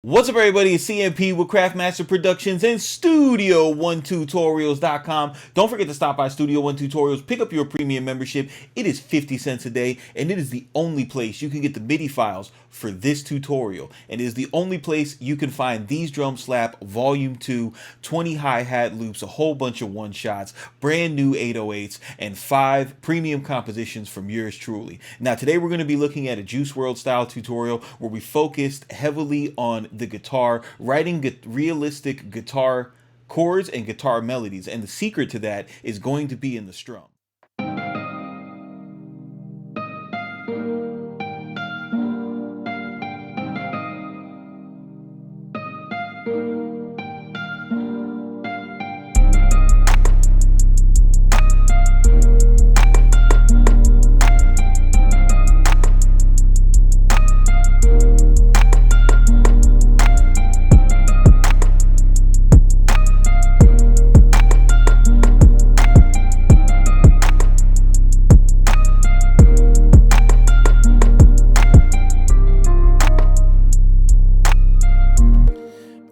What's up, everybody? It's CMP with Craftmaster Productions and Studio One Tutorials.com. Don't forget to stop by Studio One Tutorials, pick up your premium membership. It is 50 cents a day, and it is the only place you can get the MIDI files for this tutorial. And it is the only place you can find these drum slap volume 2, 20 hi-hat loops, a whole bunch of one-shots, brand new 808s, and 5 premium compositions from yours truly. Now, today we're going to be looking at a Juice World style tutorial where we focused heavily on the guitar, writing realistic guitar chords and guitar melodies. And the secret to that is going to be in the strum.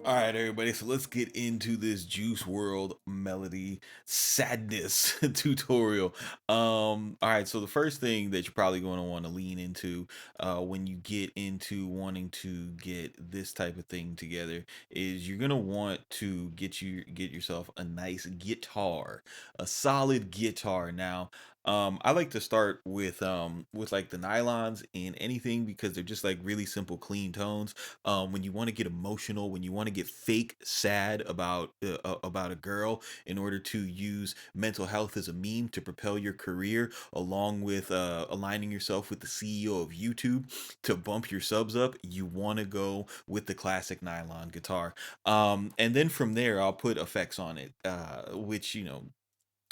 All right, everybody, so let's get into this Juice World melody sadness tutorial. All right, so the first thing that you're probably going to want to lean into when you get into wanting to get this type of thing together is you're going to want to get yourself a nice guitar, a solid guitar. Now, I like to start with like the nylons and anything because they're just like really simple, clean tones. When you want to get emotional, when you want to get fake sad about a girl in order to use mental health as a meme to propel your career, along with aligning yourself with the CEO of YouTube to bump your subs up, you want to go with the classic nylon guitar. And then from there, I'll put effects on it, which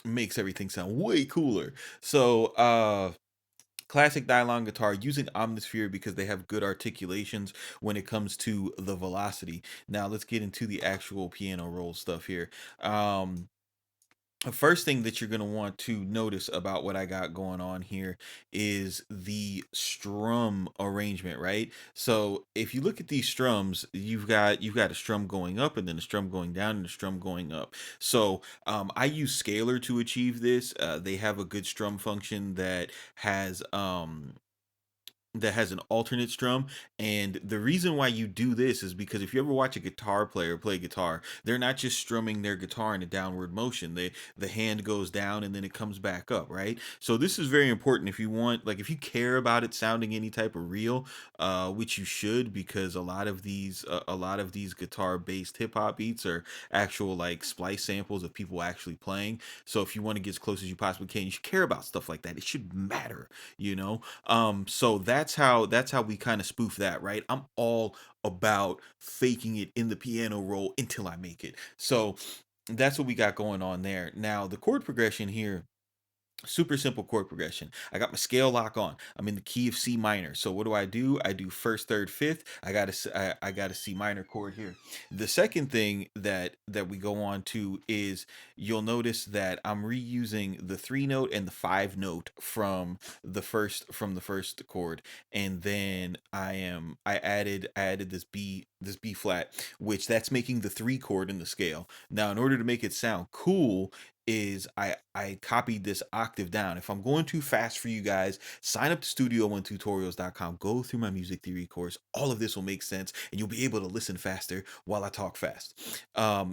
makes everything sound way cooler. So classic nylon guitar using Omnisphere because they have good articulations when it comes to the velocity. Now let's get into the actual piano roll stuff here. The first thing that you're going to want to notice about what I got going on here is the strum arrangement, right? So if you look at these strums, you've got a strum going up and then a strum going down and a strum going up. So I use Scalar to achieve this. They have a good strum function that has an alternate strum. And the reason why you do this is because if you ever watch a guitar player play guitar, they're not just strumming their guitar in a downward motion. The hand goes down and then it comes back up, right? So this is very important if you want, like, if you care about it sounding any type of real, which you should, because a lot of these guitar based hip hop beats are actual like splice samples of people actually playing. So if you want to get as close as you possibly can, you should care about stuff like that. It should matter, you know. So that's how we kind of spoof that, right? I'm all about faking it in the piano roll until I make it. So that's what we got going on there. Now the chord progression here, super simple chord progression. I got my scale lock on. I'm in the key of C minor. So what do? I do first, third, fifth. I got a C minor chord here. The second thing that we go on to is you'll notice that I'm reusing the 3 note and the 5 note from the first chord, and then I added this B flat, which that's making the 3 chord in the scale. Now, in order to make it sound cool, is I copied this octave down. If I'm going too fast for you guys, sign up to studio1tutorials.com. Go through my music theory course. All of this will make sense and you'll be able to listen faster while I talk fast.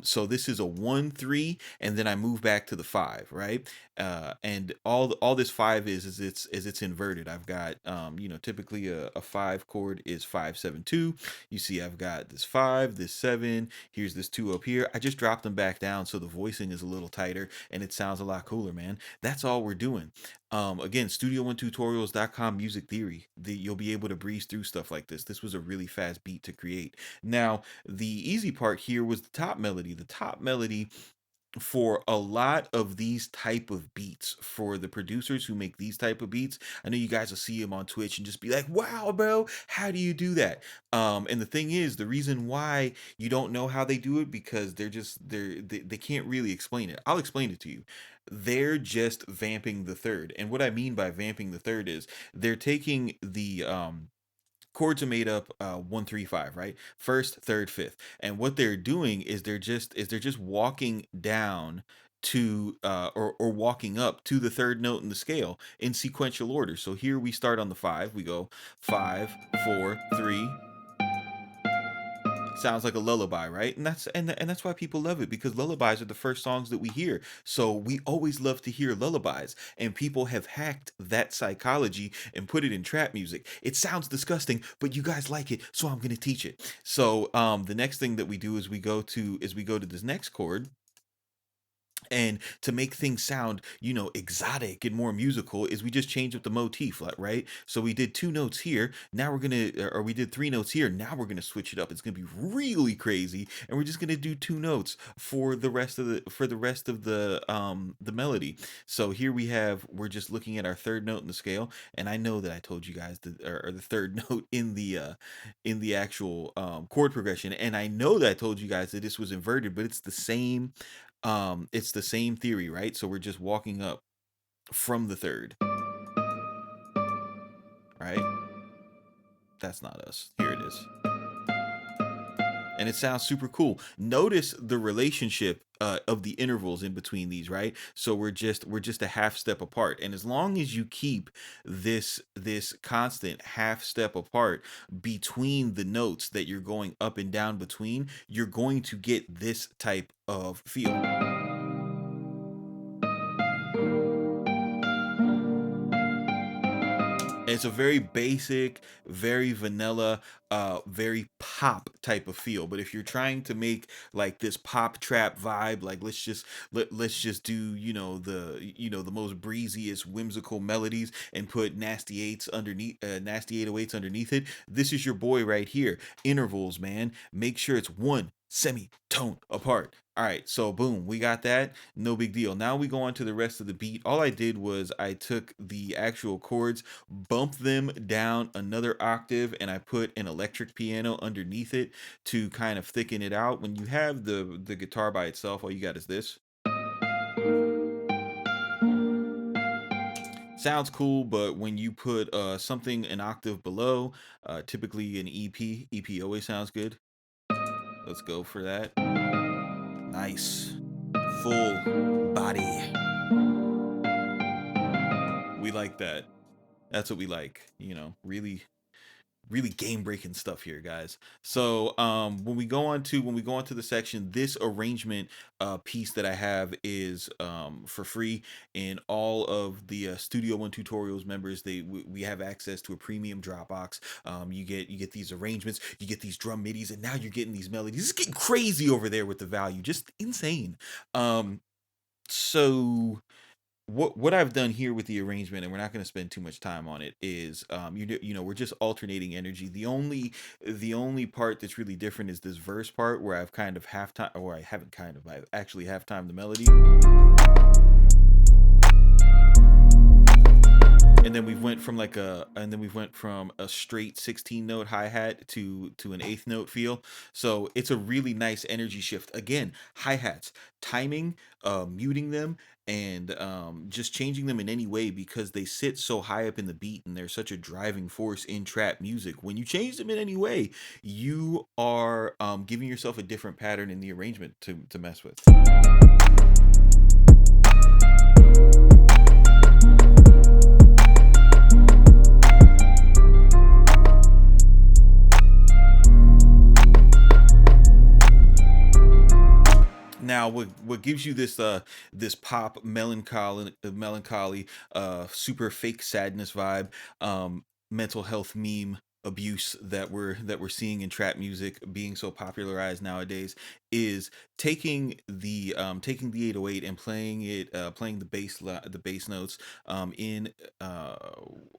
So this is a 1 3, and then I move back to the 5, right? And all this 5 is it's inverted. I've got typically a 5 chord is 5 7 2. You see I've got this 5, this 7, here's this 2 up here. I just dropped them back down so the voicing is a little tighter and it sounds a lot cooler, man. That's all we're doing. Again, studio1tutorials.com music theory. You'll be able to breeze through stuff like this. This was a really fast beat to create. Now, the easy part here was the top melody. The top melody for a lot of these type of beats, for the producers who make these type of beats, I know you guys will see them on Twitch and just be like, wow, bro, how do you do that? And the thing is, the reason why you don't know how they do it, because they can't really explain it. I'll explain it to you. They're just vamping the third. And what I mean by vamping the third is they're taking chords are made up 1 3 5, right? First, third, fifth. And what they're doing is they're just walking down to or walking up to the third note in the scale in sequential order. So here we start on the 5, we go 5 4 3. Sounds like a lullaby, right? And that's why people love it, because lullabies are the first songs that we hear. So we always love to hear lullabies, and people have hacked that psychology and put it in trap music. It sounds disgusting, but you guys like it, so I'm going to teach it. So the next thing that we do is we go to this next chord, and to make things sound, exotic and more musical, is we just change up the motif, like, right? So we did 2 notes here, now we're gonna, or we did 3 notes here, now we're gonna switch it up. It's gonna be really crazy, and we're just gonna do 2 notes for the melody. So here we're just looking at our third note in the scale, and I know that I told you guys or the third note in the actual chord progression, and I know that I told you guys that this was inverted, but it's the same theory, right? So we're just walking up from the third, right? That's not us. Here it is. And it sounds super cool. Notice the relationship of the intervals in between these, right? So we're just a half step apart, and as long as you keep this constant half step apart between the notes that you're going up and down between, you're going to get this type of feel. It's a very basic, very vanilla, very pop type of feel. But if you're trying to make like this pop trap vibe, like let's just do the most breeziest, whimsical melodies and put nasty eights underneath, nasty 808s underneath it. This is your boy right here. Intervals, man. Make sure it's one semitone apart. All right, so boom, we got that. No big deal. Now we go on to the rest of the beat. All I did was I took the actual chords, bumped them down another octave, and I put an electric piano underneath it to kind of thicken it out. When you have the guitar by itself, all you got is this. Sounds cool, but when you put something an octave below, typically an EP always sounds good. Let's go for that. Nice. Full body. We like that. That's what we like. Really, really game breaking stuff here, guys. So when we go on to the section, this arrangement piece that I have is for free. In all of the Studio One tutorials members, we have access to a premium Dropbox. You get these arrangements, you get these drum midis, and now you're getting these melodies. It's getting crazy over there with the value, just insane. So what I've done here with the arrangement, and we're not going to spend too much time on it, is we're just alternating energy. The only part that's really different is this verse part, where I've kind of halftime, or I haven't kind of, I've actually halftime the melody. And then we went from a straight 16 note hi-hat to an eighth note feel. So it's a really nice energy shift. Again, hi-hats, timing, muting them, and just changing them in any way, because they sit so high up in the beat and they're such a driving force in trap music. When you change them in any way, you are giving yourself a different pattern in the arrangement to mess with. Now, what gives you this pop melancholy, super fake sadness vibe, mental health meme abuse that we're seeing in trap music being so popularized nowadays, is taking the 808 and playing the bass notes in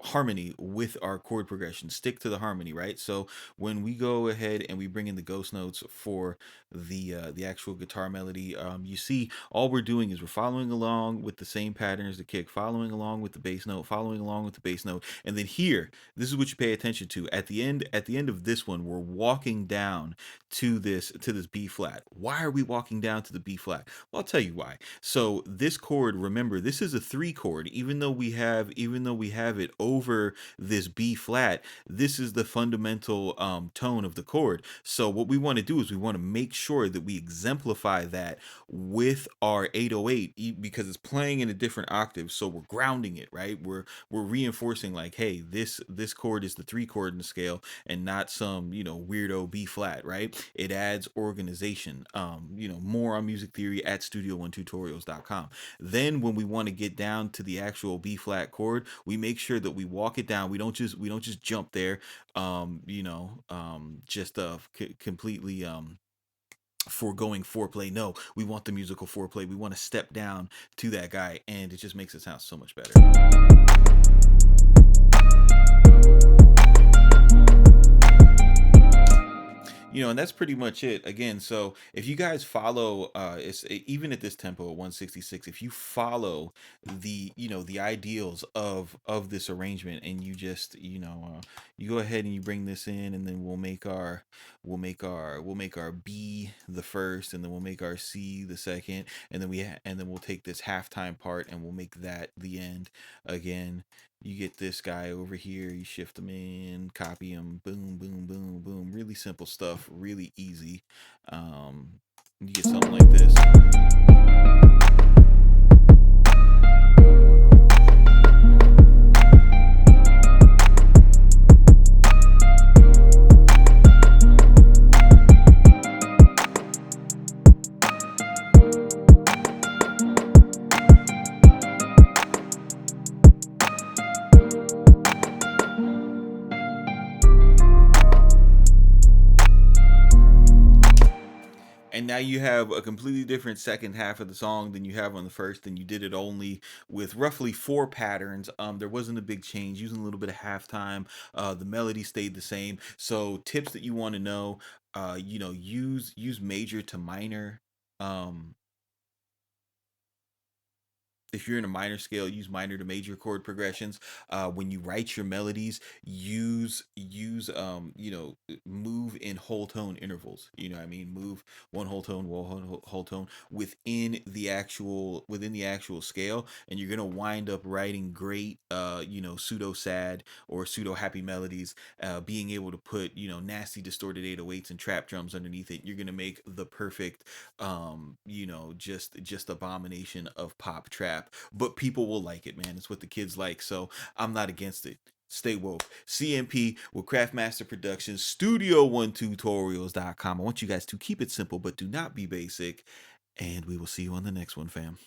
harmony with our chord progression. Stick to the harmony, right? So when we go ahead and we bring in the ghost notes for the actual guitar melody, you see all we're doing is we're following along with the same pattern as the kick, following along with the bass note, following along with the bass note, and then here, this is what you pay attention to. at the end of this one, we're walking down to this B flat. Why are we walking down to the B flat? Well, I'll tell you why. So this chord, remember, this is a 3 chord. Even though we have it over this B flat, this is the fundamental tone of the chord. So what we want to do is we want to make sure that we exemplify that with our 808 because it's playing in a different octave. So we're grounding it, right? We're reinforcing like, hey, this chord is the 3 chord in the scale and not some, weirdo B flat, right? It adds organization. More on music theory at studio1tutorials.com. Then when we want to get down to the actual B flat chord, we make sure that we walk it down. We don't just jump there. Just completely foregoing foreplay. No, we want the musical foreplay. We want to step down to that guy, and it just makes it sound so much better. And that's pretty much it. Again, so if you guys follow, even at this tempo at 166, if you follow the ideals of this arrangement, and you just you go ahead and you bring this in, and then we'll make our B the first, and then we'll make our C the second, and then we'll take this halftime part and we'll make that the end. Again, you get this guy over here, you shift him in, copy him, boom, boom, boom, boom. Really simple stuff, really easy. You get something like this. And now you have a completely different second half of the song than you have on the first, and you did it only with roughly 4 patterns. There wasn't a big change, using a little bit of halftime. The melody stayed the same. So tips that you want to know, use major to minor. Um, if you're in a minor scale, use minor to major chord progressions. When you write your melodies, use move in whole tone intervals. You know what I mean? Move one whole tone, whole tone within the actual scale, and you're gonna wind up writing great pseudo sad or pseudo happy melodies. Being able to put nasty distorted 808s and trap drums underneath it, you're gonna make the perfect just abomination of pop trap. But people will like it, man. It's what the kids like, so I'm not against it. Stay woke. CMP with Craftmaster Productions, Studio1tutorials.com. I want you guys to keep it simple, but do not be basic. And we will see you on the next one, fam.